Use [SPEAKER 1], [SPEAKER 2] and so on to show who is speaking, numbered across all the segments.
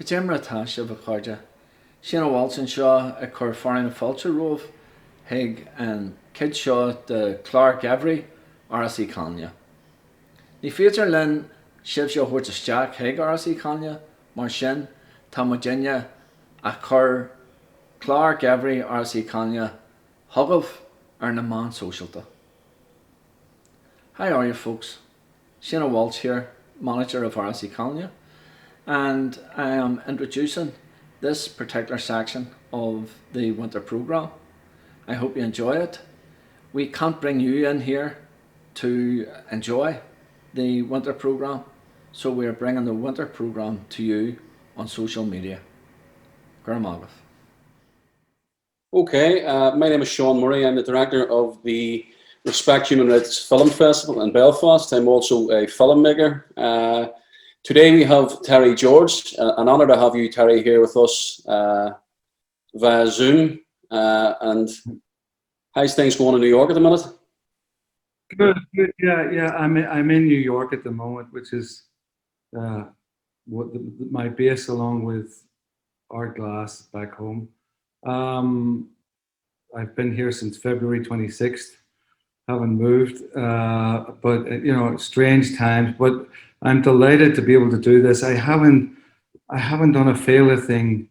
[SPEAKER 1] B'déimre tá sibh a chuirde. Sin bhhailtain seo a chur forainn fáilte romh hiag an cid seo de Clark Avery RSí Canja. Ní féidir len sibh seo thuirt isteach hiag RSí Canja, mar sin tá mo dinne a chur Clark Avery RSí Canja thugamh ar na man socialta. How are you folks? Seán Walsh here, manager of RSC Canja, and I am introducing this particular section of the winter programme. I hope you enjoy it. We can't bring you in here to enjoy the winter programme, so we are bringing the winter programme to you on social media. Gurmagov.
[SPEAKER 2] Okay, my name is Seán Murray. I'm the director of the Respect Human Rights Film Festival in Belfast. I'm also a filmmaker. Today we have Terry George. An honour to have you, Terry, here with us via Zoom. And how's things going in New York at the minute?
[SPEAKER 3] Good. Yeah. I'm in New York at the moment, which is my base, along with Art Glass back home. I've been here since February 26th. Haven't moved, but you know, strange times. But I'm delighted to be able to do this. I haven't done a failure thing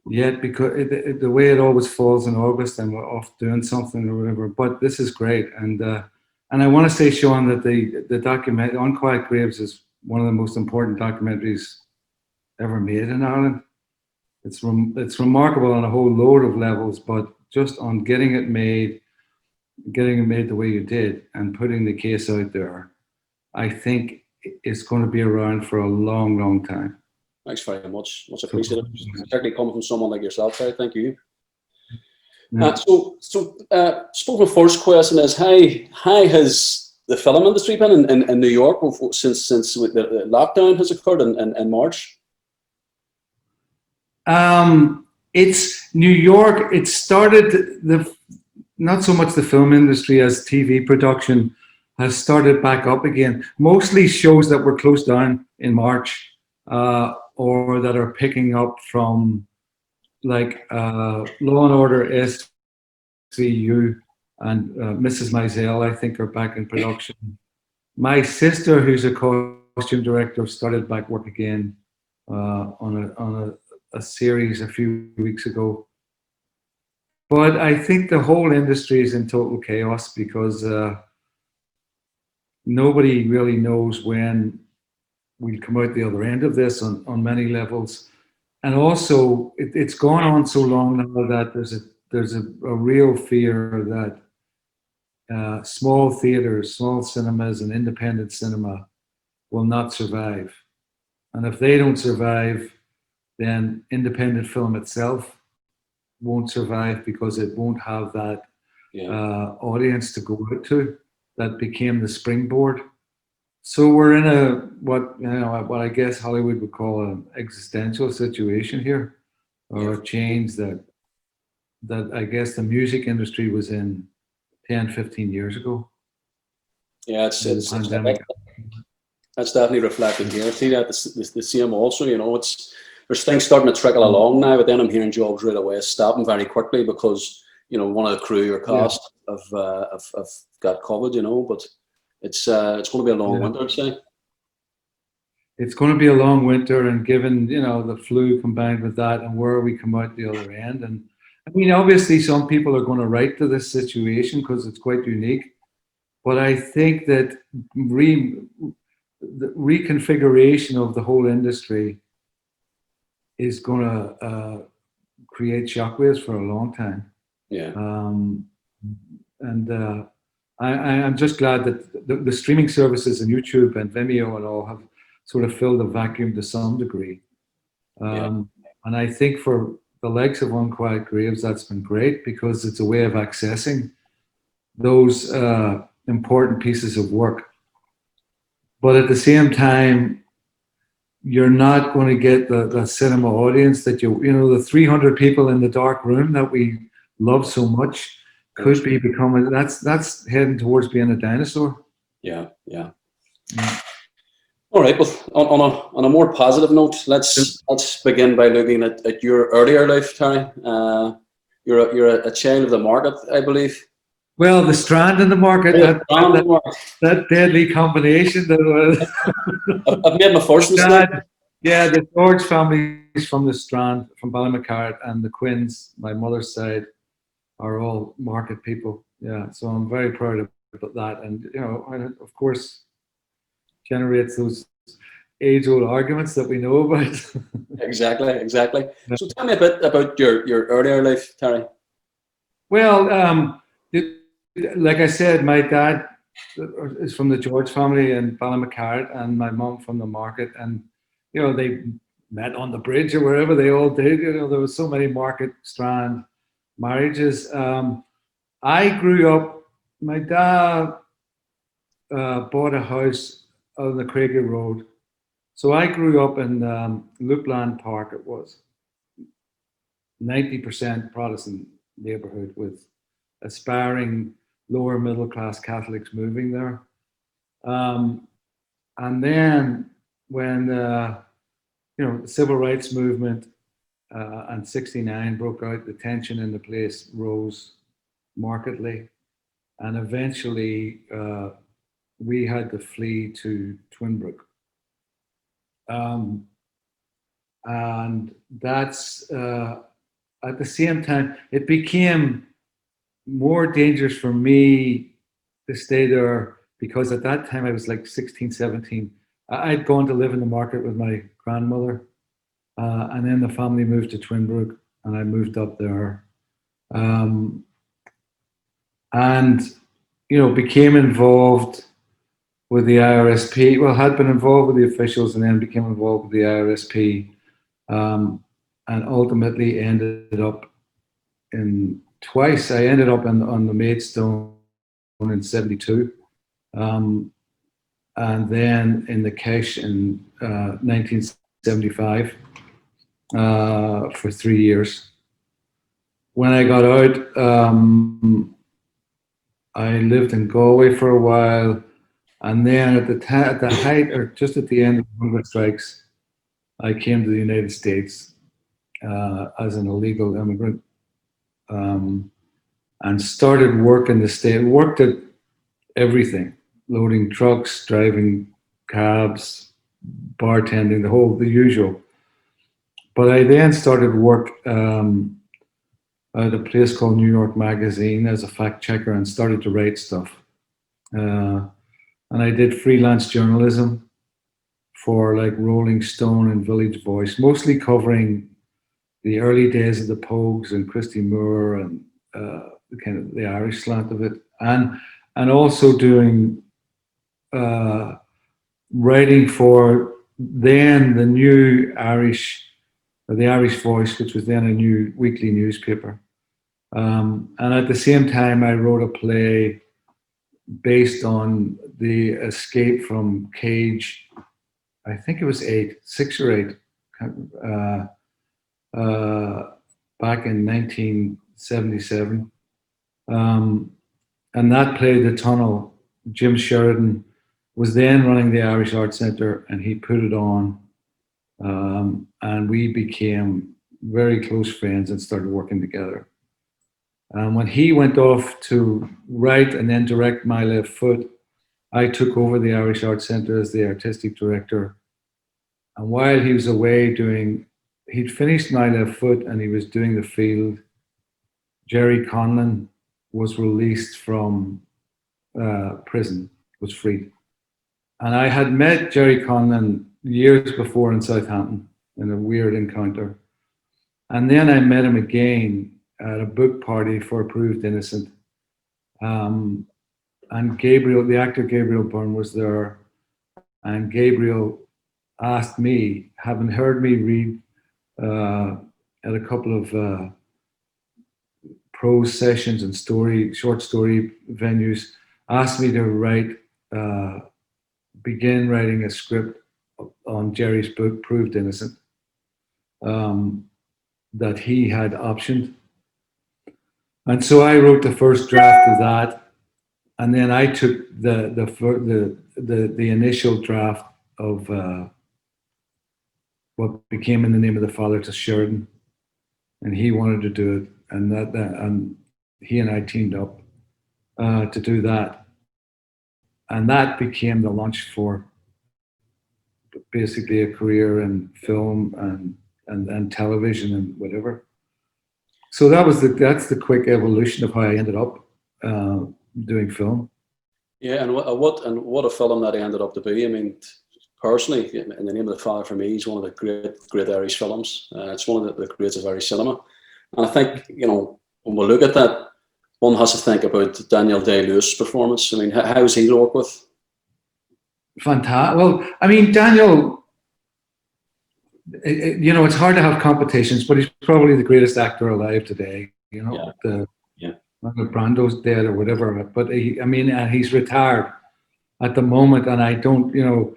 [SPEAKER 3] yet, because the way it always falls in August, I'm off doing something or whatever. But this is great, and I want to say, Seán, that the document Unquiet Graves is one of the most important documentaries ever made in Ireland. It's remarkable on a whole load of levels, but just on getting it made the way you did and putting the case out there, I think it's going to be around for a long, long time.
[SPEAKER 2] Thanks very much. Much appreciated. Particularly coming from someone like yourself, Terry. Thank you.
[SPEAKER 3] Yeah.
[SPEAKER 2] Suppose my first question is, how has the film industry been in New York since the lockdown has occurred in March?
[SPEAKER 3] It's New York. It started not so much the film industry as TV production has started back up again. Mostly shows that were closed down in March, or that are picking up from, like Law and Order SVU and Mrs. Maisel, I think, are back in production. My sister, who's a costume director, started back work again on a series a few weeks ago. But I think the whole industry is in total chaos, because nobody really knows when we'll come out the other end of this on many levels. And also, it's gone on so long now that there's a real fear that small theaters, small cinemas, and independent cinema will not survive. And if they don't survive, then independent film itself won't survive, because it won't have that audience to go out to that became the springboard. So we're in what I guess Hollywood would call an existential situation here, or a change that I guess the music industry was in 10, 15 years ago.
[SPEAKER 2] Yeah, it's that's definitely reflected here. I see that the same also. You know, there's things starting to trickle along now, but then I'm hearing jobs right away stopping very quickly because, you know, one of the crew or cast have got COVID, you know. But it's going to be a long winter, I'd say.
[SPEAKER 3] It's going to be a long winter, and given, you know, the flu combined with that, and where we come out the other end, and I mean, obviously, some people are going to write to this situation because it's quite unique. But I think that the reconfiguration of the whole industry is going to create shockwaves for a long time.
[SPEAKER 2] Yeah.
[SPEAKER 3] I'm just glad that the streaming services and YouTube and Vimeo and all have sort of filled the vacuum to some degree. And I think for the likes of Unquiet Graves, that's been great, because it's a way of accessing those important pieces of work. But at the same time, you're not going to get the cinema audience that you know, the 300 people in the dark room that we love so much could be becoming, that's heading towards being a dinosaur.
[SPEAKER 2] Yeah. All right. Well, on a more positive note, let's begin by looking at your earlier life, Terry. You're a child of the market, I believe.
[SPEAKER 3] Well, the Strand in the market, that deadly combination that was.
[SPEAKER 2] I've made my first mistake.
[SPEAKER 3] Yeah, the George family is from the Strand, from Ballymacarrt, and the Quinns, my mother's side, are all market people. Yeah, so I'm very proud of that, and you know, of course, generates those age-old arguments that we know about.
[SPEAKER 2] Exactly. So tell me a bit about your earlier life, Terry.
[SPEAKER 3] Well, like I said, my dad is from the George family in Ballymacarrt, and my mum from the market, and you know, they met on the bridge or wherever they all did. You know, there was so many market Strand marriages. I grew up. My dad bought a house on the Craigie Road, so I grew up in Loopland Park. It was 90% Protestant neighborhood with aspiring lower middle class Catholics moving there. And then when you know, the civil rights movement and '69 broke out, the tension in the place rose markedly, and eventually we had to flee to Twinbrook. And that's at the same time, it became more dangerous for me to stay there because at that time I was like 16, 17. I'd gone to live in the market with my grandmother, and then the family moved to Twinbrook, and I moved up there, and you know, became involved with the IRSP. Well, had been involved with the officials, and then became involved with the IRSP, and ultimately ended up in twice. I ended up on the Maidstone in '72. And then in the Kesh in 1975 for 3 years. When I got out, I lived in Galway for a while, and then at the height, or just at the end of the hunger strikes, I came to the United States as an illegal immigrant, and started work in the state. Worked at everything. Loading trucks, driving cabs, bartending, the usual. But I then started work at a place called New York Magazine as a fact checker and started to write stuff. And I did freelance journalism for like Rolling Stone and Village Voice, mostly covering the early days of the Pogues and Christy Moore and kind of the Irish slant of it, and also doing writing for then the new the Irish Voice, which was then a new weekly newspaper. And at the same time, I wrote a play based on the escape from Cage. I think it was 6 or 8, back in 1977. And that play, The Tunnel, Jim Sheridan was then running the Irish Arts Centre, and he put it on, and we became very close friends and started working together. And when he went off to write and then direct My Left Foot, I took over the Irish Arts Centre as the artistic director. And while he was away he'd finished My Left Foot and he was doing The Field, Jerry Conlon was released from prison, was freed. And I had met Jerry Conlon years before in Southampton in a weird encounter. And then I met him again at a book party for Proved Innocent. And Gabriel, the actor Gabriel Byrne, was there. And Gabriel asked me, having heard me read at a couple of prose sessions and short story venues, asked me to begin writing a script on Jerry's book, Proved Innocent, that he had optioned. And so I wrote the first draft of that, and then I took the initial draft what became In the Name of the Father to Sheridan, and he wanted to do it, and he and I teamed up to do that, and that became the launch for basically a career in film and television and whatever. So that's the quick evolution of how I ended up doing film.
[SPEAKER 2] Yeah, and what a film that ended up to be. I mean, personally, In the Name of the Father for me is one of the great Irish films. It's one of the greats of Irish cinema, and I think, you know, when we look at that, one has to think about Daniel Day-Lewis' performance. I mean, how was he to work with?
[SPEAKER 3] Fantastic. Well, I mean, Daniel, you know, it's hard to have competitions, but he's probably the greatest actor alive today. You know, Brando's dead or whatever, but he's retired at the moment, and I don't, you know,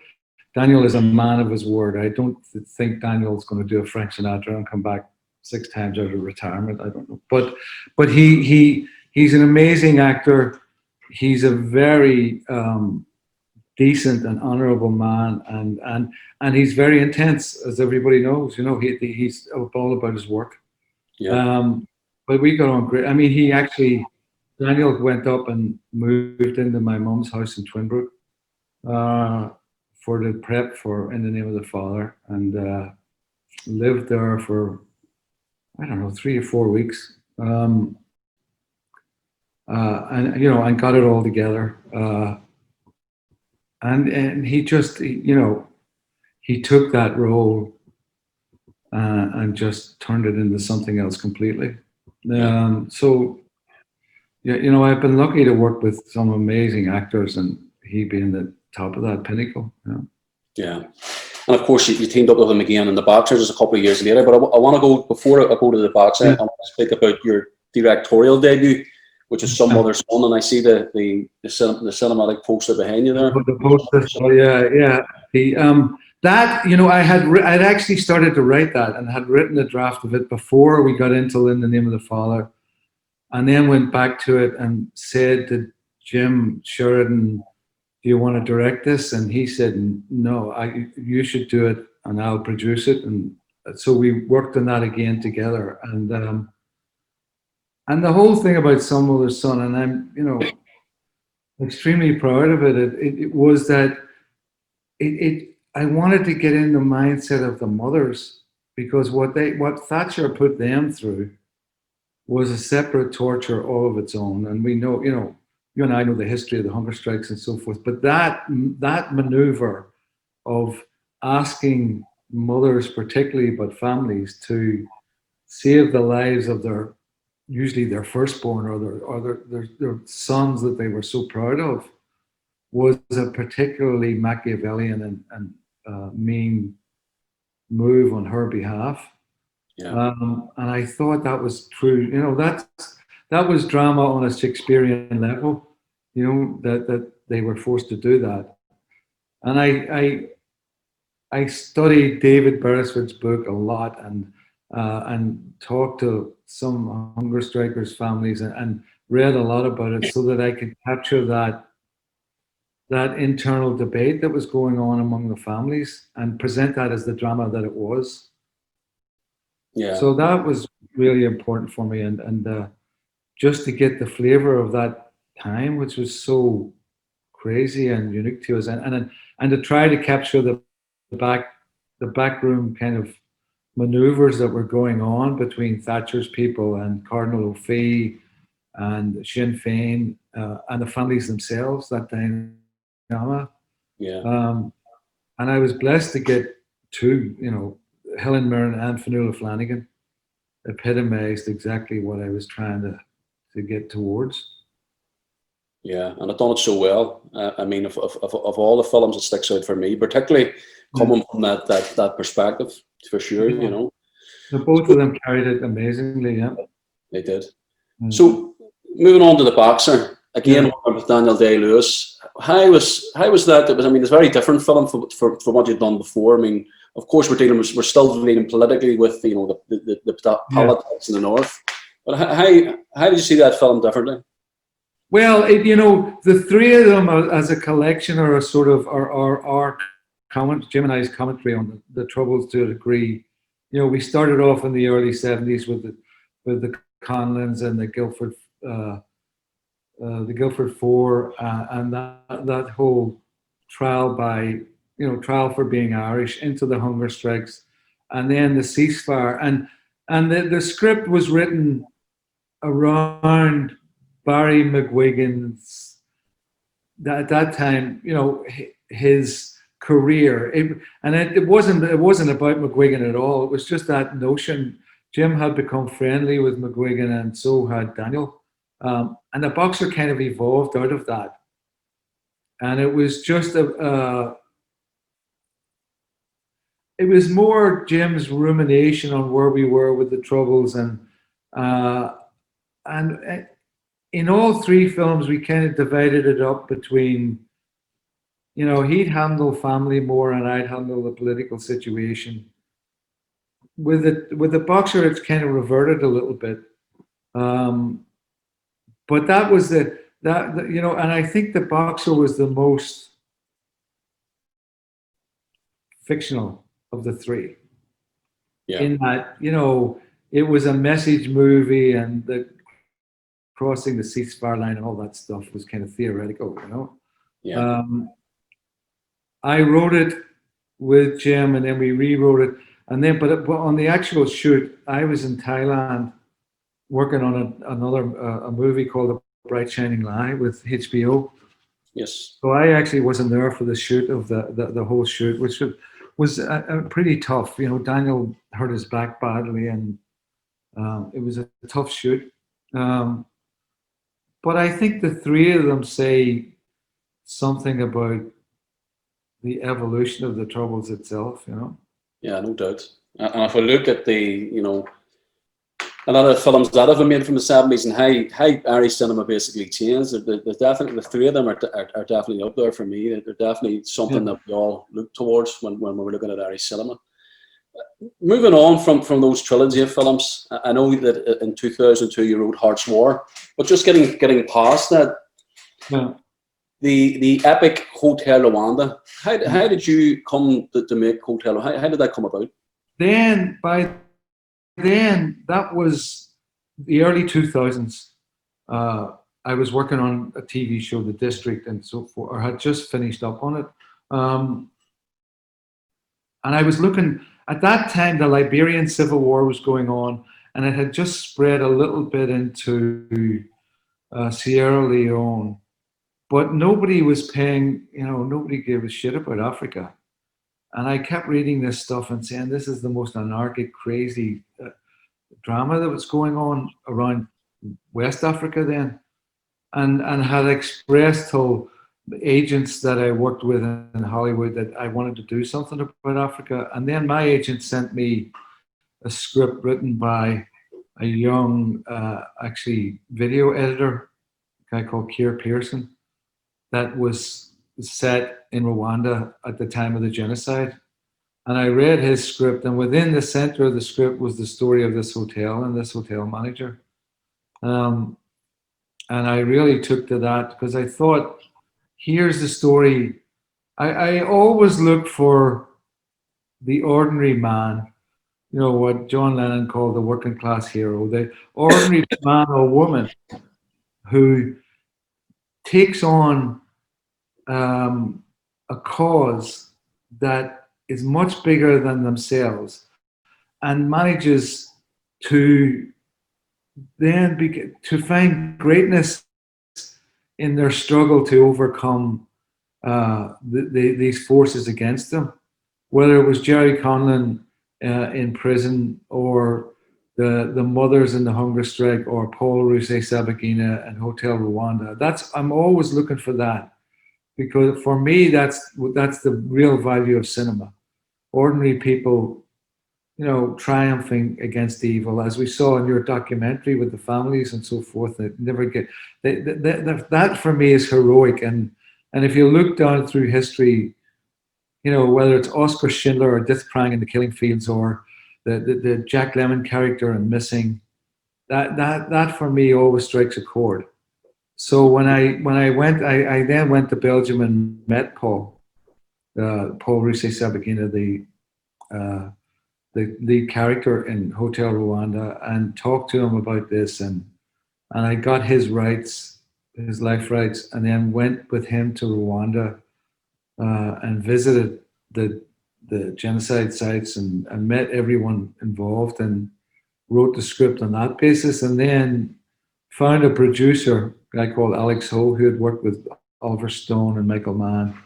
[SPEAKER 3] Daniel is a man of his word. I don't think Daniel's going to do a Frank Sinatra and come back 6 times out of retirement. I don't know, but he's an amazing actor. He's a very decent and honorable man, and he's very intense, as everybody knows. You know, he's all about his work.
[SPEAKER 2] Yeah.
[SPEAKER 3] But we got on great. I mean, Daniel went up and moved into my mum's house in Twinbrook for the prep for In the Name of the Father, and lived there for, I don't know, 3 or 4 weeks. And you know, and got it all together. And he just, you know, he took that role and just turned it into something else completely. So, yeah, you know, I've been lucky to work with some amazing actors, and he being the top of that pinnacle. You know?
[SPEAKER 2] Yeah. And of course, you teamed up with him again in The Boxers a couple of years later. But I want to go, before I go to The Boxer, I want to speak about your directorial debut, which is Some Mother's Son, and I see the cinematic poster behind you there.
[SPEAKER 3] The poster, yeah. That, you know, I'd actually started to write that and had written a draft of it before we got into In the Name of the Father, and then went back to it and said to Jim Sheridan, "Do you want to direct this?" And he said, "No, you should do it, and I'll produce it." And so we worked on that again together, and the whole thing about Some Mother's Son, and I'm, you know, extremely proud of it. It was that I wanted to get in the mindset of the mothers, because what Thatcher put them through was a separate torture all of its own. And we know, you know, you and I know the history of the hunger strikes and so forth, but that maneuver of asking mothers particularly, but families, to save the lives of usually their firstborn or their sons that they were so proud of, was a particularly Machiavellian and mean move on her behalf.
[SPEAKER 2] Yeah.
[SPEAKER 3] And I thought that was true. You know, that was drama on a Shakespearean level. You know, that they were forced to do that. And I studied David Beresford's book a lot, and talked to some hunger strikers' families, and read a lot about it, so that I could capture that internal debate that was going on among the families and present that as the drama that it was.
[SPEAKER 2] Yeah.
[SPEAKER 3] So that was really important for me, and just to get the flavor of that time, which was so crazy and unique to us, and to try to capture the backroom kind of maneuvers that were going on between Thatcher's people and Cardinal O'Fee and Sinn Féin and the families themselves, that dynamic.
[SPEAKER 2] Yeah.
[SPEAKER 3] And I was blessed to get two, you know, Helen Mirren and Fionnuala Flanagan epitomized exactly what I was trying to get towards.
[SPEAKER 2] Yeah, and I've done it so well. I mean, of all the films, it sticks out for me, particularly coming from that perspective, for sure.
[SPEAKER 3] Yeah.
[SPEAKER 2] You know,
[SPEAKER 3] Both of them carried it amazingly. Yeah,
[SPEAKER 2] they did. So moving on to The Boxer again, with Daniel Day-Lewis. How was that? It was. I mean, it's a very different film from what you've done before. I mean, of course, we're still dealing politically with, you know, the politics in the north. But how did you see that film differently?
[SPEAKER 3] Well, you know, the three of them as a collection are a sort of are Jim and I's commentary on the Troubles to a degree. You know, we started off in the early '70s with the Conlins and the Guildford Four, and that whole trial trial for being Irish, into the hunger strikes, and then the ceasefire, and the script was written around Barry McGuigan's, at that time, you know, his career. It wasn't about McGuigan at all. It was just that notion. Jim had become friendly with McGuigan, and so had Daniel. And the Boxer kind of evolved out of that. And it was just it was more Jim's rumination on where we were with the Troubles, and in all three films we kind of divided it up between, you know, he'd handle family more and I'd handle the political situation. With the Boxer, it's kind of reverted a little bit, but that was you know, and I think the Boxer was the most fictional of the three. Yeah. In that, you know, it was a message movie, and the crossing the ceasefire line and all that stuff was kind of theoretical, you know. Yeah. I wrote it with Jim, and then we rewrote it, and then but on the actual shoot, I was in Thailand working on a movie called The Bright Shining Lie with HBO. Yes. So I actually wasn't there for the shoot of the whole shoot, which was pretty tough. You know, Daniel hurt his back badly, and it was a tough shoot. But I think the three of them say something about the evolution of the Troubles itself, you know? Yeah, no doubt. And if I look at you know, a lot of the films that have been made from the 70s and how Irish cinema basically changed, there's definitely, the three of them are definitely up there for me. They're definitely something that we all look towards when we're looking at Irish cinema. Moving on from those trilogy of films, I know that in 2002 you wrote Heart's War, but just getting past that, yeah. The epic Hotel Rwanda, how did you come to make Hotel? How did that come about? By then, that was the early 2000s. I was working on a TV show, The District, and so forth, or had just finished up on it. And I was looking, at that time, the Liberian Civil War was going on, and it had just spread a little bit into Sierra Leone. But nobody was paying, you know, nobody gave a shit about Africa. And I kept reading this stuff and saying, this is the most anarchic, crazy drama that was going on around West Africa then. And had expressed to agents that I worked with in Hollywood that I wanted to do something about Africa. And then my agent sent me a script written by a young, actually, video editor, a guy called Keir Pearson, that was set in Rwanda at the time of the genocide. And I read his script, and within the center of the script was the story of this hotel and this hotel manager. And I really took to that because I thought, here's the story. I always look for the ordinary man, you know, what John Lennon called the working class hero, the ordinary man or woman who takes on a cause that is much bigger than themselves and manages to then to find greatness in their struggle to overcome these forces against them, whether it was Jerry Conlon in prison, or the mothers in the hunger strike, or Paul Rusesabagina and Hotel Rwanda. I'm always looking for that, because for me that's the real value of cinema. Ordinary people, you know, triumphing against evil, as we saw in your documentary with the families and so forth. That never get that for me is heroic. And if you look down through history, you know, whether it's Oskar Schindler or Death Crying in the Killing Fields, or the Jack Lemmon character in Missing, that for me always strikes a chord. So when I then went to Belgium and met Paul, Paul Rusesabagina, the lead character in Hotel Rwanda, and talked to him about this, and I got his rights, his life rights, and then went with him to Rwanda and visited the genocide sites and met everyone involved and wrote the script on that basis, and then found a producer, a guy called Alex Ho, who had worked with Oliver Stone and Michael Mann,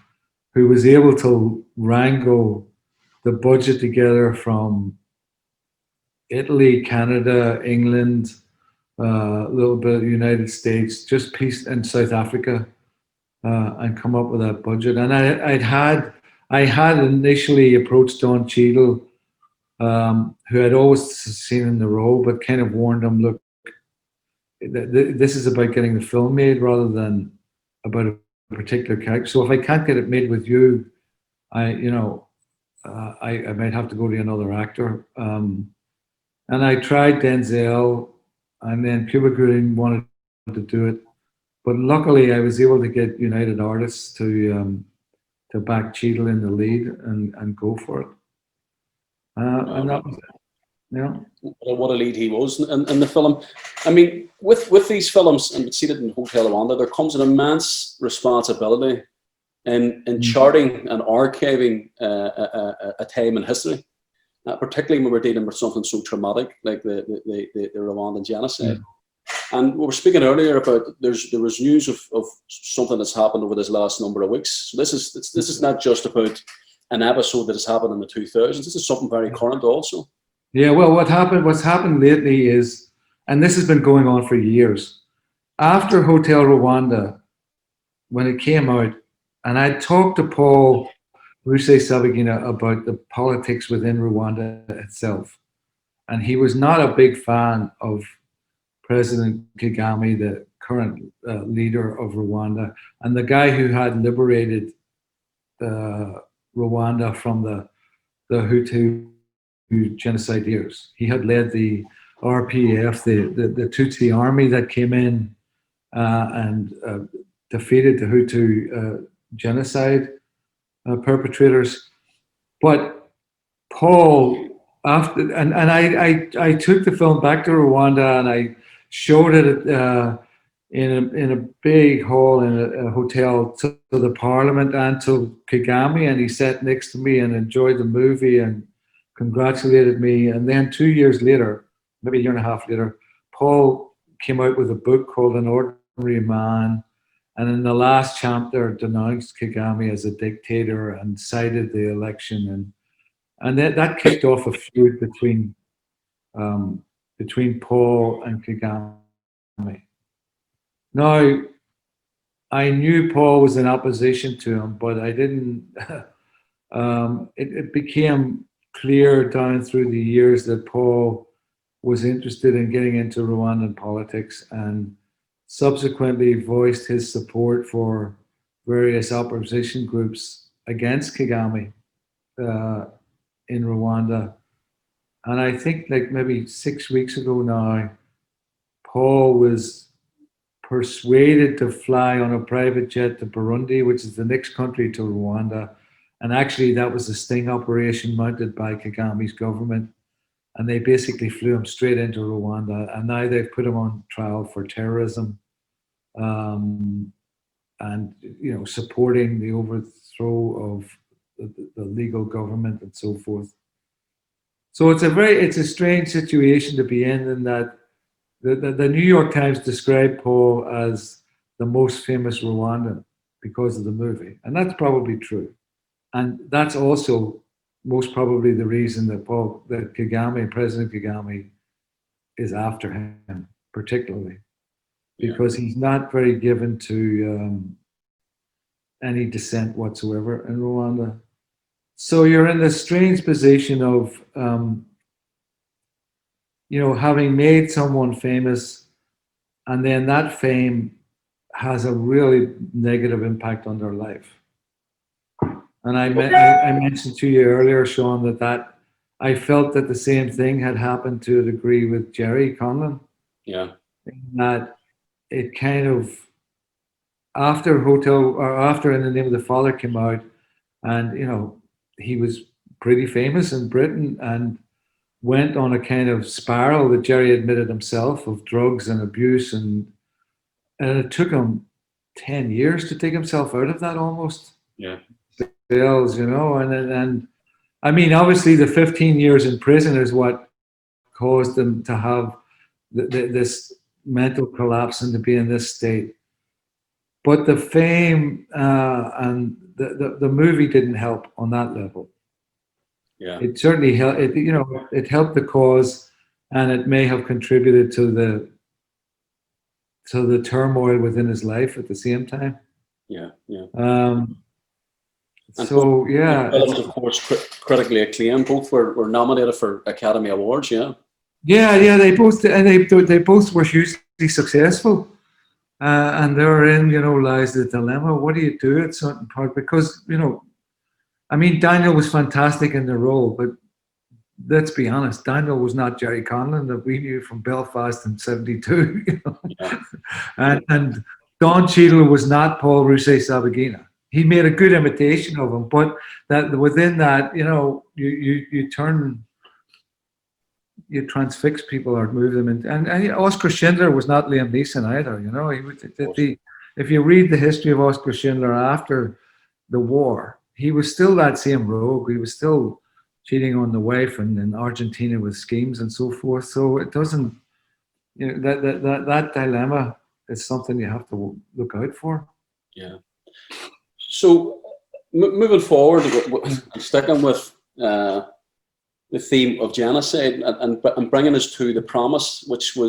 [SPEAKER 3] who was able to wrangle the budget together from Italy, Canada, England, a little bit of the United States, just peace in South Africa, and come up with that budget. And I had initially approached Don Cheadle, who I'd always seen in the role, but kind of warned him, look, this is about getting the film made rather than about a particular character. So if I can't get it made with you, I might have to go to another actor. And I tried Denzel, and then Cuba Gooding wanted to do it, but luckily I was able to get United Artists to back Cheadle in the lead and go for it. And that was it. Yeah.
[SPEAKER 2] What a lead he was in the film. I mean, with these films, and see it in Hotel Rwanda, there comes an immense responsibility in charting and archiving a time in history, particularly when we're dealing with something so traumatic like the Rwandan genocide. And we were speaking earlier about there was news of something that's happened over this last number of weeks. So this is not just about an episode that has happened in the 2000s. This is something very current also.
[SPEAKER 3] Yeah, well, what's happened lately is, and this has been going on for years, after Hotel Rwanda, when it came out, and I talked to Paul Rusesabagina about the politics within Rwanda itself, and he was not a big fan of President Kagame, the current leader of Rwanda, and the guy who had liberated Rwanda from the Hutu genocideers. He had led the RPF, the Tutsi army that came in and defeated the Hutu genocide perpetrators. But Paul, after and I took the film back to Rwanda and I showed it in a big hall in a hotel to the parliament and to Kagame, and he sat next to me and enjoyed the movie and congratulated me. And then 2 years later, maybe a year and a half later, Paul came out with a book called An Ordinary Man, and in the last chapter denounced Kagame as a dictator and cited the election, and that kicked off a feud between Paul and Kagame. Now, I knew Paul was in opposition to him, but I didn't. It became clear down through the years that Paul was interested in getting into Rwandan politics and subsequently voiced his support for various opposition groups against Kagame in Rwanda. And I think like maybe 6 weeks ago now, Paul was persuaded to fly on a private jet to Burundi, which is the next country to Rwanda. And actually, that was a sting operation mounted by Kagame's government. And they basically flew him straight into Rwanda. And now they've put him on trial for terrorism and, supporting the overthrow of the legal government and so forth. So it's a strange situation to be in that the New York Times described Paul as the most famous Rwandan because of the movie. And that's probably true. And that's also most probably the reason that President Kagame is after him, particularly, because he's not very given to any dissent whatsoever in Rwanda. So you're in this strange position of, having made someone famous, and then that fame has a really negative impact on their life. And I mentioned to you earlier, Seán, that I felt that the same thing had happened to a degree with Jerry Conlon.
[SPEAKER 2] Yeah.
[SPEAKER 3] That it kind of, after In the Name of the Father came out, and he was pretty famous in Britain and went on a kind of spiral that Jerry admitted himself of drugs and abuse, and it took him 10 years to take himself out of that almost.
[SPEAKER 2] Yeah.
[SPEAKER 3] Bills, and I mean, obviously the 15 years in prison is what caused him to have this mental collapse and to be in this state. But the fame and the movie didn't help on that level.
[SPEAKER 2] Yeah.
[SPEAKER 3] It certainly helped. It helped the cause, and it may have contributed to the turmoil within his life at the same time.
[SPEAKER 2] Yeah. Yeah.
[SPEAKER 3] So yeah,
[SPEAKER 2] films, of course, critically acclaimed. Both were nominated for Academy Awards. Yeah.
[SPEAKER 3] Yeah. They both were hugely successful, and therein, lies the dilemma. What do you do at certain part? Because I mean, Daniel was fantastic in the role, but let's be honest, Daniel was not Jerry Conlon that we knew from Belfast in '72,
[SPEAKER 2] Yeah.
[SPEAKER 3] and Don Cheadle was not Paul Rusesabagina. He made a good imitation of him, but that within that, you transfix people or move them in. And Oscar Schindler was not Liam Neeson either. If you read the history of Oscar Schindler after the war, he was still that same rogue. He was still cheating on the wife and in Argentina with schemes and so forth. So it doesn't, that dilemma is something you have to look out for.
[SPEAKER 2] Yeah. So moving forward, sticking with the theme of genocide and bringing us to The Promise, which you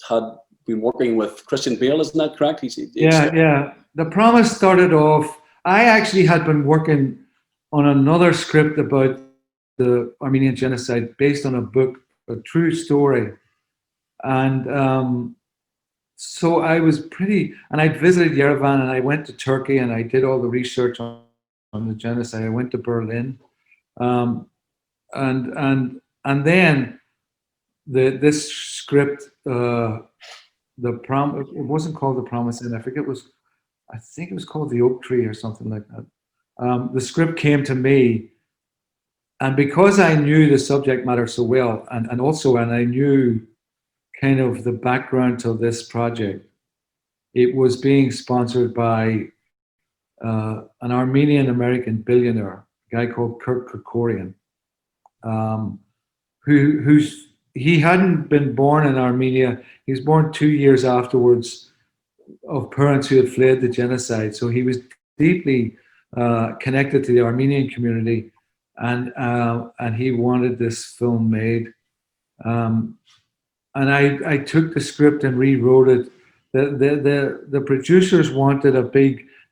[SPEAKER 2] had been working with Christian Bale, isn't that correct?
[SPEAKER 3] Yeah. The Promise started off. I actually had been working on another script about the Armenian genocide based on a book, a true story, and so I was and I'd visited Yerevan, and I went to Turkey, and I did all the research on the genocide. I went to Berlin, and then this script, it wasn't called The Promise, and I think it was called The Oak Tree or something like that. The script came to me, and because I knew the subject matter so well, and I knew kind of the background to this project, it was being sponsored by an Armenian American billionaire, a guy called Kirk Kerkorian, he hadn't been born in Armenia. He was born 2 years afterwards of parents who had fled the genocide. So he was deeply connected to the Armenian community, and he wanted this film made. And I took the script and rewrote it. The producers wanted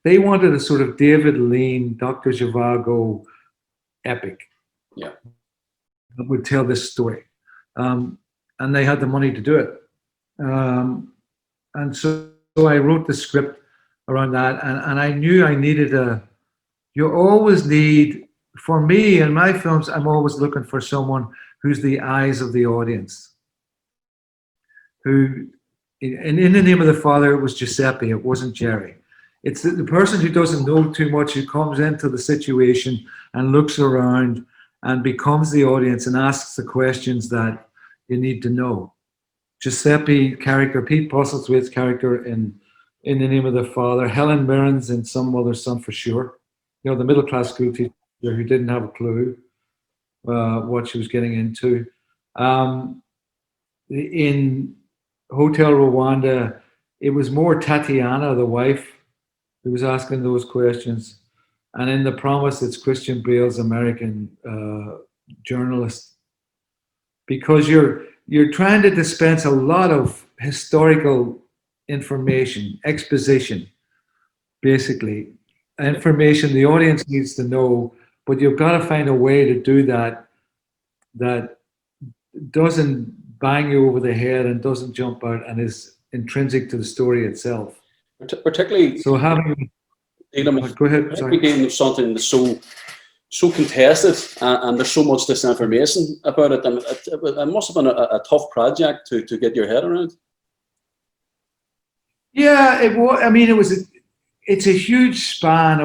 [SPEAKER 3] they wanted a sort of David Lean, Dr. Zhivago epic.
[SPEAKER 2] Yeah.
[SPEAKER 3] That would tell this story. And they had the money to do it. And so I wrote the script around that, and I knew I needed you always need, for me in my films, I'm always looking for someone who's the eyes of the audience. Who, in The Name of the Father, it was Giuseppe, it wasn't Jerry. It's the person who doesn't know too much, who comes into the situation and looks around and becomes the audience and asks the questions that you need to know. Giuseppe character, Pete Postlethwaite's character in The Name of the Father, Helen Mirren's in Some Mother's Son for sure. The middle-class school teacher who didn't have a clue what she was getting into. In Hotel Rwanda, it was more Tatiana, the wife, who was asking those questions. And in The Promise, it's Christian Bale's American journalist. Because you're trying to dispense a lot of historical information, exposition, basically. Information the audience needs to know, but you've got to find a way to do that doesn't bang you over the head and doesn't jump out and is intrinsic to the story itself.
[SPEAKER 2] Particularly,
[SPEAKER 3] so having go ahead. Sorry.
[SPEAKER 2] Dealing with something that's so contested and there's so much disinformation about it, and it must have been a tough project to get your head around.
[SPEAKER 3] Yeah, it was. I mean, it was. it's a huge span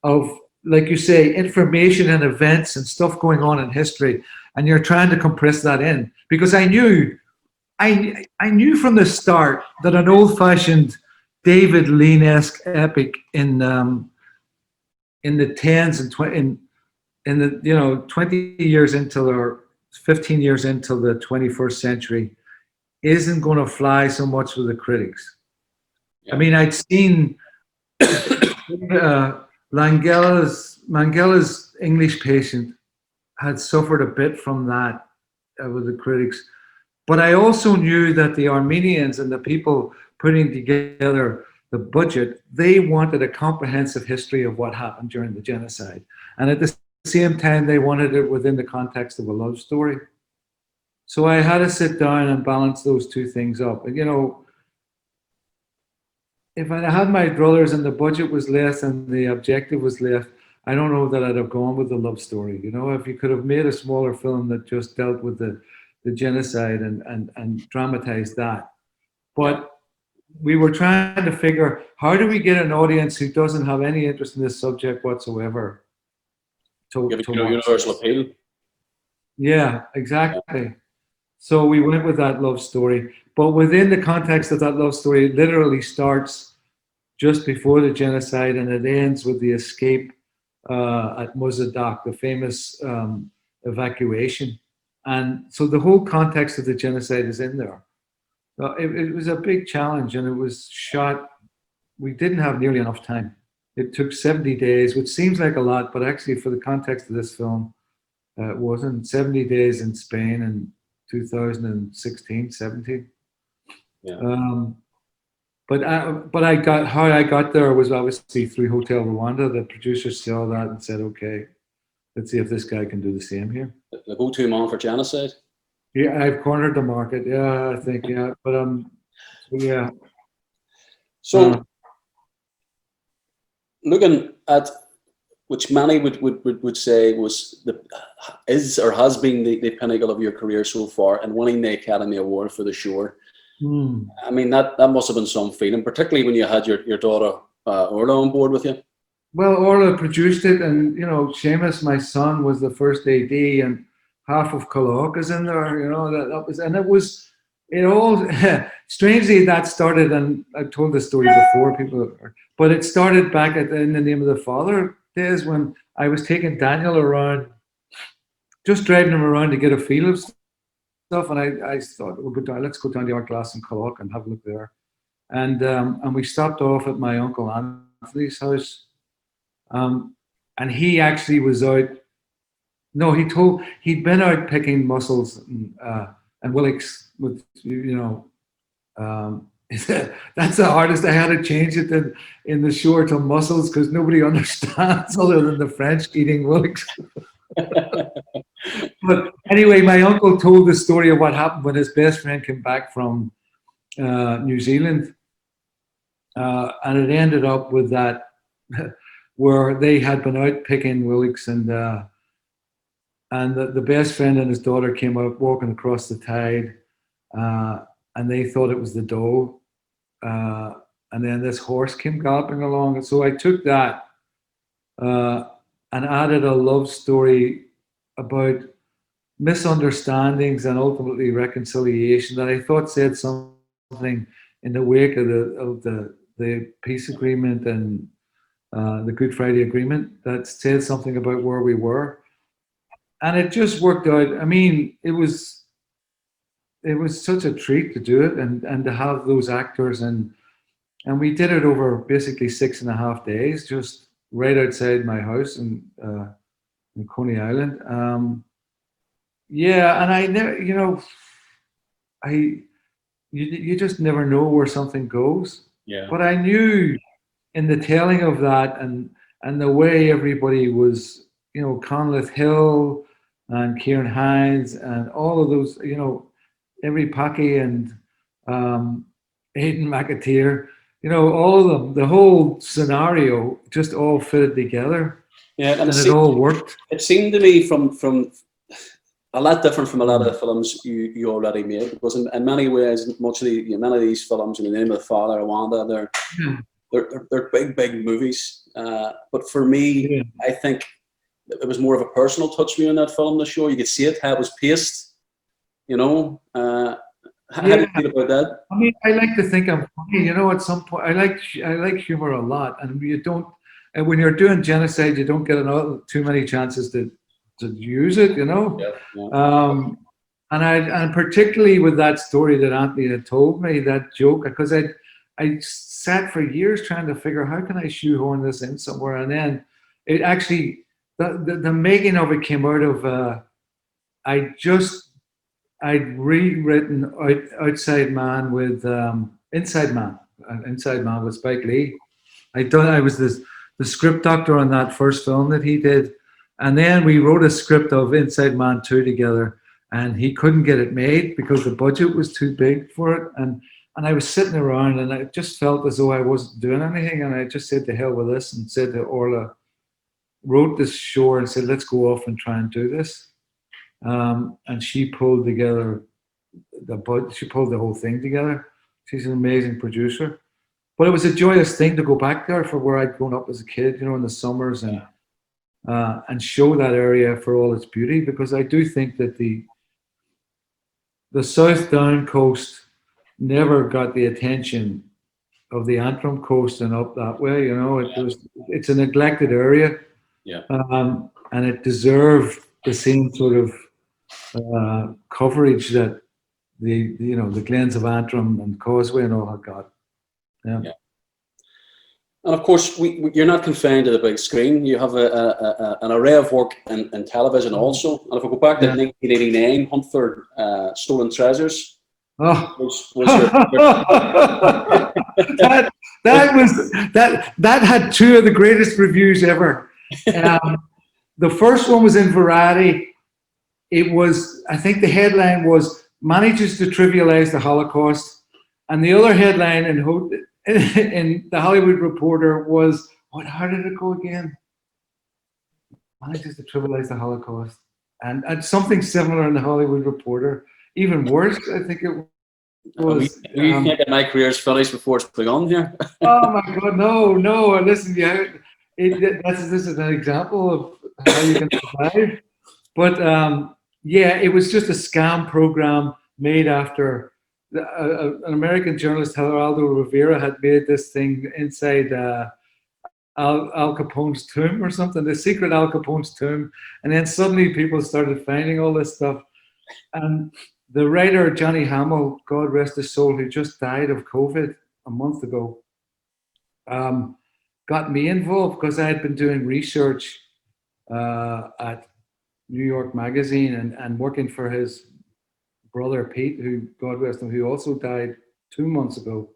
[SPEAKER 3] of like you say, information and events and stuff going on in history, and you're trying to compress that in. Because I knew from the start that an old-fashioned David Lean-esque epic in the tens and in the 20 years into or 15 years into the 21st century isn't going to fly so much with the critics.
[SPEAKER 2] Yeah.
[SPEAKER 3] I mean, I'd seen Langela's English Patient had suffered a bit from that with the critics, but I also knew that the Armenians and the people putting together the budget, they wanted a comprehensive history of what happened during the genocide, and at the same time they wanted it within the context of a love story. So I had to sit down and balance those two things up. And if I had my druthers and the budget was less and the objective was less, I don't know that I'd have gone with the love story. If you could have made a smaller film that just dealt with the genocide and dramatized that. But we were trying to figure, how do we get an audience who doesn't have any interest in this subject whatsoever to
[SPEAKER 2] universal appeal?
[SPEAKER 3] Yeah, exactly. So we went with that love story. But within the context of that love story, it literally starts just before the genocide and it ends with the escape at Mozadak, the famous evacuation. And so the whole context of the genocide is in there. It was a big challenge, and it was shot. We didn't have nearly enough time. It took 70 days, which seems like a lot, but actually for the context of this film, it wasn't. 70 days in Spain in 2016, 17.
[SPEAKER 2] Yeah.
[SPEAKER 3] But I got there was obviously through Hotel Rwanda. The producers saw that and said, okay, let's see if this guy can do the same here.
[SPEAKER 2] The go-to man for genocide?
[SPEAKER 3] Yeah, I've cornered the market. Yeah, I think, yeah. But yeah.
[SPEAKER 2] So looking at which many would say is or has been the pinnacle of your career so far, and winning the Academy Award for The Shore. I mean, that must have been some feeling, particularly when you had your daughter Orla on board with you.
[SPEAKER 3] Well, Orla produced it, and Seamus, my son, was the first AD, and half of Kalok is in there. That was, and it all strangely that started, and I've told this story before, but it started back in The Name of the Father days when I was taking Daniel around, just driving him around to get a feel of stuff, and I thought, let's go down to art class in Kalok and have a look there, and we stopped off at my uncle Anthony's house, and he actually was out. No, he'd been out picking mussels and Willix with that's the hardest. I had to change it in The Shore to mussels because nobody understands other than the French eating Willix. But anyway, my uncle told the story of what happened when his best friend came back from New Zealand, and it ended up with that where they had been out picking Willix, and the best friend and his daughter came out walking across the tide, and they thought it was the doe, and then this horse came galloping along, and so I took that and added a love story about misunderstandings and ultimately reconciliation that I thought said something in the wake of the peace agreement and the Good Friday Agreement, that said something about where we were, and it just worked out. I mean, it was such a treat to do it and to have those actors, and we did it over basically 6.5 days, just right outside my house in Coney Island. Yeah, and I never, you just never know where something goes.
[SPEAKER 2] Yeah.
[SPEAKER 3] But I knew in the telling of that and the way everybody was, Conleth Hill and Kieran Hines and all of those, every Packy and Aidan McAteer, all of them, the whole scenario just all fitted together.
[SPEAKER 2] Yeah,
[SPEAKER 3] and it all worked.
[SPEAKER 2] It seemed to me from a lot different from a lot of the films you already made, because in many ways, many of these films, In the Name of the Father, Rwanda, they're big movies. But for me, I think it was more of a personal touch for me in that film, the show. You could see it, how it was paced, you know. How do you feel about that?
[SPEAKER 3] I mean, I like to think I'm funny. You know, at some point, I like humor a lot, and you don't. And when you're doing genocide, you don't get too many chances to use it. You know.
[SPEAKER 2] Yeah.
[SPEAKER 3] And particularly with that story that Anthony had told me, that joke, because I sat for years trying to figure how can I shoehorn this in somewhere, and then it actually the making of it came out of I'd rewritten Outside Man with Inside Man with Spike Lee. I was the script doctor on that first film that he did, and then we wrote a script of Inside Man 2 together, and he couldn't get it made because the budget was too big for it, and I was sitting around and I just felt as though I wasn't doing anything, and I just said to hell with this and said to Orla, wrote this short and said, let's go off and try and do this. And she pulled together she pulled the whole thing together. She's an amazing producer. But it was a joyous thing to go back there for where I'd grown up as a kid, you know, in the summers and show that area for all its beauty, because I do think that the South Down coast never got the attention of the Antrim coast and up that way, you know. It's a neglected area.
[SPEAKER 2] Yeah.
[SPEAKER 3] And it deserved the same sort of coverage that the Glens of Antrim and Causeway and all that got. Yeah.
[SPEAKER 2] And of course, you're not confined to the big screen. You have an array of work in television also. And if we go back to 1989, Hunt for Stolen Treasures.
[SPEAKER 3] Oh. that had two of the greatest reviews ever. The first one was in Variety. It was, I think the headline was, manages to trivialize the Holocaust. And the other headline in the Hollywood Reporter was, how did it go again? Manages to trivialize the Holocaust. And something similar in the Hollywood Reporter. Even worse, I think it was.
[SPEAKER 2] We can't get my career's finished before it's begun here.
[SPEAKER 3] Oh my God, no. Listen, this is an example of how you can survive. But it was just a scam program made after an American journalist, Geraldo Rivera, had made this thing inside Al Capone's tomb or something, the secret Al Capone's tomb. And then suddenly people started finding all this stuff. And the writer, Johnny Hamill, God rest his soul, who just died of COVID a month ago, got me involved because I had been doing research at New York Magazine and working for his brother Pete, who, God rest him, who also died 2 months ago.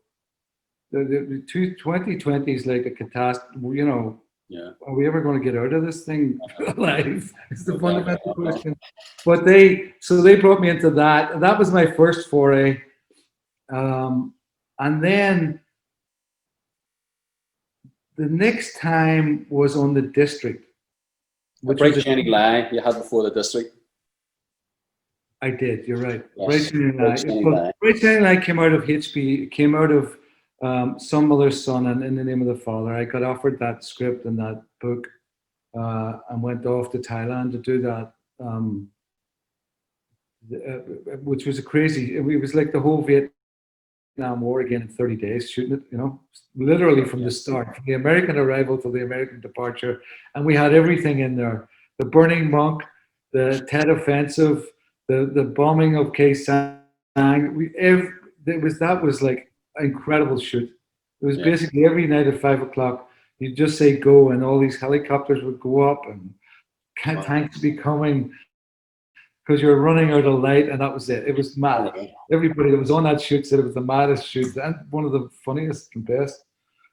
[SPEAKER 3] The 2020 is like a catastrophe, you know.
[SPEAKER 2] Yeah.
[SPEAKER 3] Are we ever going to get out of this thing alive? It's the fundamental question. But they brought me into that. And that was my first foray. And then the next time was on The District.
[SPEAKER 2] Which Bright Shiny Lie you had before The District.
[SPEAKER 3] I did, you're right.
[SPEAKER 2] Yes.
[SPEAKER 3] Bright Shiny Lie came out of HB, came out of Some Mother's Son and In the Name of the Father. I got offered that script and that book and went off to Thailand to do that, which was crazy. It was like the whole Vietnam War again in 30 days, shooting it, you know, literally from the start, from the American arrival to the American departure. And we had everything in there. The Burning Monk, the Tet Offensive, the bombing of Khe Sanh. That was like an incredible shoot. It was basically every night at 5 o'clock, you'd just say go, and all these helicopters would go up and tanks be coming because you're running out of light, and that was it. It was mad. Everybody that was on that shoot said it was the maddest shoot and one of the funniest and best.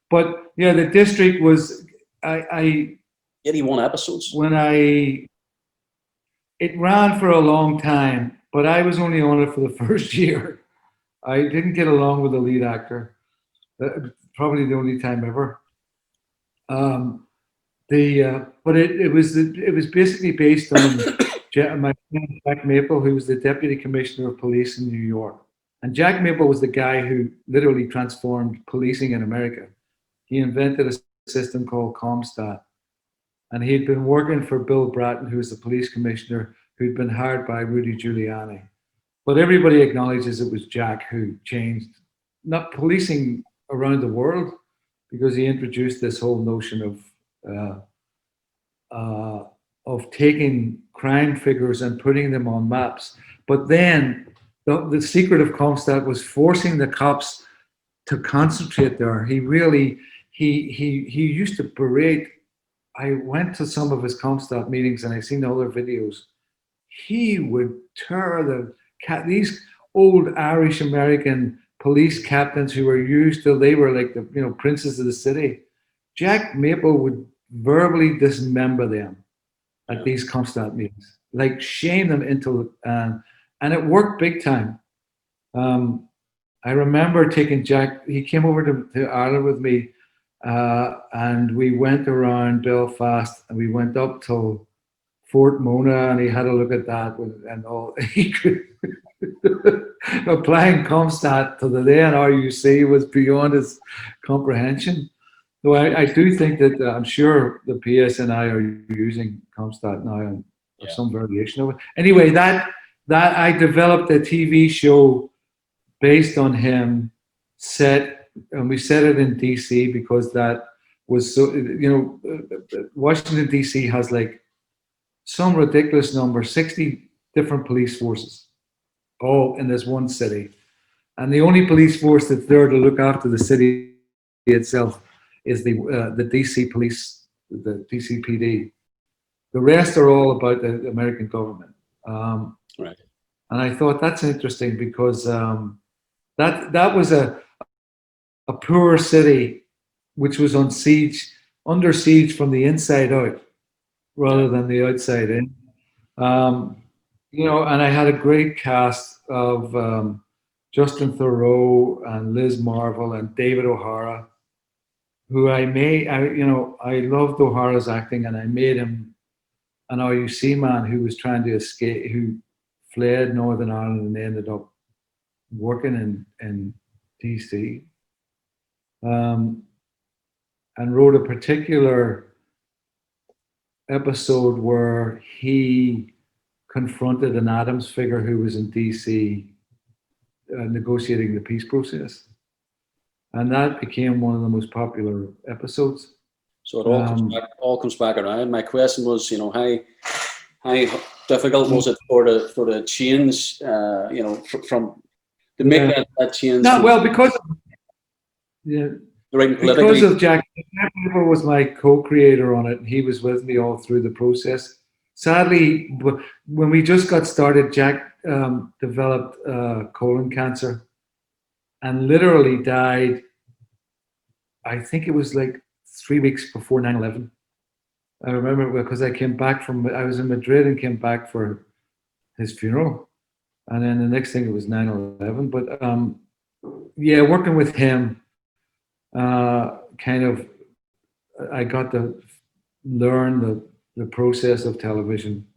[SPEAKER 3] But yeah, The District was
[SPEAKER 2] 81 episodes.
[SPEAKER 3] It ran for a long time, but I was only on it for the first year. I didn't get along with the lead actor. Probably the only time ever. But it was basically based on my friend Jack Maple, who was the Deputy Commissioner of Police in New York. And Jack Maple was the guy who literally transformed policing in America. he invented a system called Comstat. And he'd been working for Bill Bratton, who was the police commissioner, who'd been hired by Rudy Giuliani. But everybody acknowledges it was Jack who changed, not policing around the world, because he introduced this whole notion of taking crime figures and putting them on maps. But then the secret of Comstat was forcing the cops to concentrate there. He used to berate. I went to some of his Comstat meetings and I seen other videos. He would tear these old Irish American police captains who were used to, they were like the princes of the city. Jack Maple would verbally dismember them at these Comstat meetings, like shame them into, and it worked big time. I remember taking Jack, he came over to Ireland with me, and we went around Belfast and we went up to Fort Mona and he had a look at that and all. He could, applying Comstat to the then RUC was beyond his comprehension. So I do think that I'm sure the PSNI are using Comstat now or some variation of it. Anyway, that I developed a TV show based on him, and we set it in DC because that was so, Washington DC has like some ridiculous number, 60 different police forces, all in this one city. And the only police force that's there to look after the city itself is the DC police, the DC PD. The rest are all about the American government.
[SPEAKER 2] Right.
[SPEAKER 3] And I thought that's interesting because that was a poor city which was under siege from the inside out rather than the outside in. And I had a great cast of Justin Theroux and Liz Marvel and David O'Hara, who I loved O'Hara's acting, and I made him an RUC man who was trying to escape, who fled Northern Ireland and ended up working in DC, and wrote a particular episode where he confronted an Adams figure who was in DC negotiating the peace process. And that became one of the most popular episodes.
[SPEAKER 2] So it all comes back around. My question was, how difficult was it for the change, from to make that change?
[SPEAKER 3] No, well, because of Jack Maple was my co-creator on it, and he was with me all through the process. Sadly, when we just got started, Jack developed colon cancer and literally died. I think it was like 3 weeks before 9/11. I remember because I was in Madrid and came back for his funeral, and then the next thing it was 9/11. But working with him, I got to learn the process of television,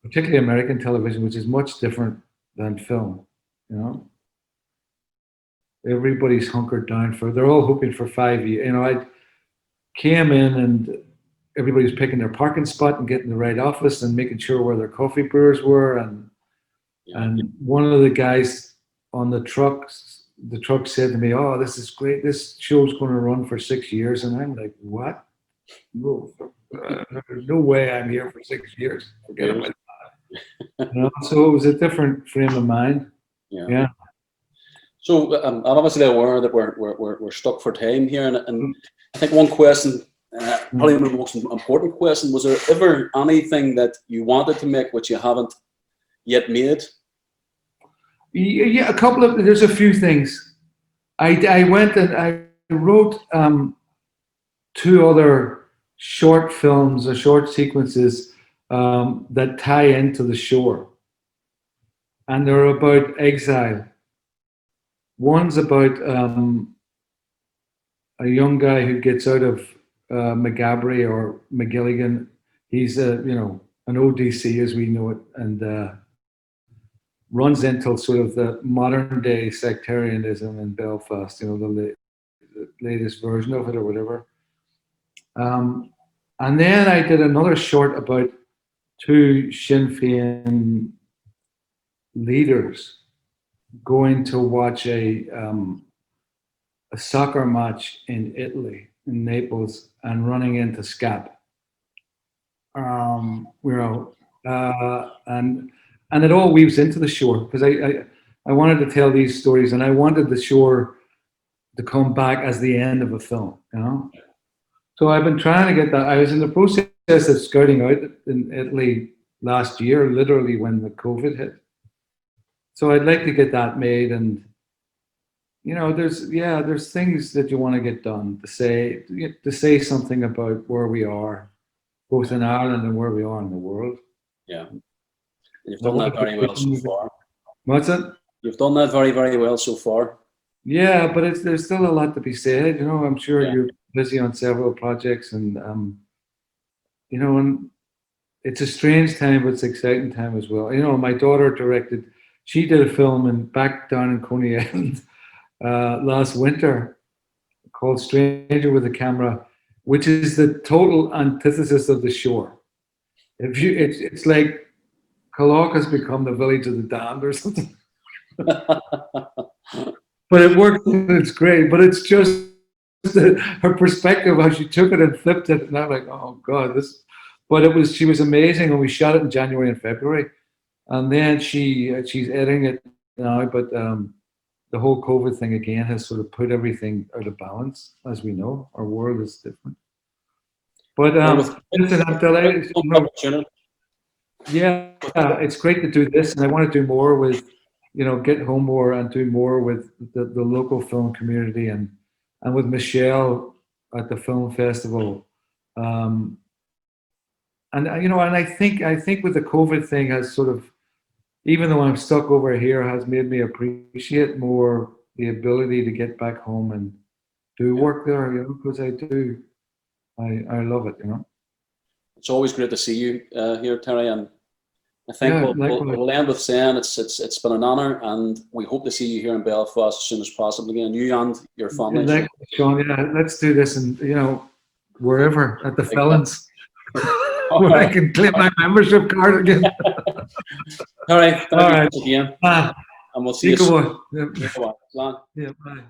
[SPEAKER 3] particularly American television, which is much different than film. Everybody's hunkered down they're all hoping for 5 years. I came in and everybody's picking their parking spot and getting the right office and making sure where their coffee brewers were. And one of the guys on the truck said to me, "Oh, this is great. This show's going to run for 6 years." And I'm like, "What? No, there's no way I'm here for 6 years. Forget about that." So it was a different frame of mind. Yeah.
[SPEAKER 2] So I'm obviously aware that we're stuck for time here, and I think one question, probably one of the most important question, was there ever anything that you wanted to make which you haven't yet made?
[SPEAKER 3] Yeah, there's a few things. I went and I wrote 2 other short films or short sequences that tie into the shore, and they're about exile. One's about a young guy who gets out of McGabry or McGilligan. He's an ODC as we know it, and runs into sort of the modern day sectarianism in Belfast. The latest version of it or whatever. And then I did another short about two Sinn Féin leaders going to watch a soccer match in Italy, in Naples, and running into Scap. And it all weaves into the shore, because I wanted to tell these stories, and I wanted the shore to come back as the end of a film, you know. So I've been trying to get that. I was in the process of scouting out in Italy last year, literally when the COVID hit. So I'd like to get that made, and you know, there's things that you want to get done, to say something about where we are, both in Ireland and where we are in the world.
[SPEAKER 2] Yeah, and you've done that very well so far.
[SPEAKER 3] What's it?
[SPEAKER 2] You've done that very, very well so far.
[SPEAKER 3] Yeah, but there's still a lot to be said. You know, I'm sure you're busy on several projects, and you know, and it's a strange time, but it's an exciting time as well. You know, my daughter directed. She did a film back down in Coney Island last winter called "Stranger with a Camera," which is the total antithesis of the shore. It's like Killock has become the village of the damned or something. But it worked and it's great. But it's just her perspective, how she took it and flipped it, and I'm like, oh God, this. But she was amazing, and we shot it in January and February, and then she's editing it now. But the whole COVID thing again has sort of put everything out of balance, as we know. Our world is different. But listen, I'm delighted. Yeah, it's great to do this, and I want to do more with, you know, get home more and do more with the local film community and with Michelle at the film festival. And you know, and I think with the COVID thing has sort of, even though I'm stuck over here, has made me appreciate more the ability to get back home and do work there, you know, because I do. I love it, you know.
[SPEAKER 2] It's always great to see you here, Terry, and I think we'll end with saying it's been an honour, and we hope to see you here in Belfast as soon as possible again, you and your family.
[SPEAKER 3] Like, Seán, yeah, let's do this, and you know, wherever at the Felons, where I can claim my membership card again.
[SPEAKER 2] All right, thank you again, and we'll see you soon.
[SPEAKER 3] Yeah, bye.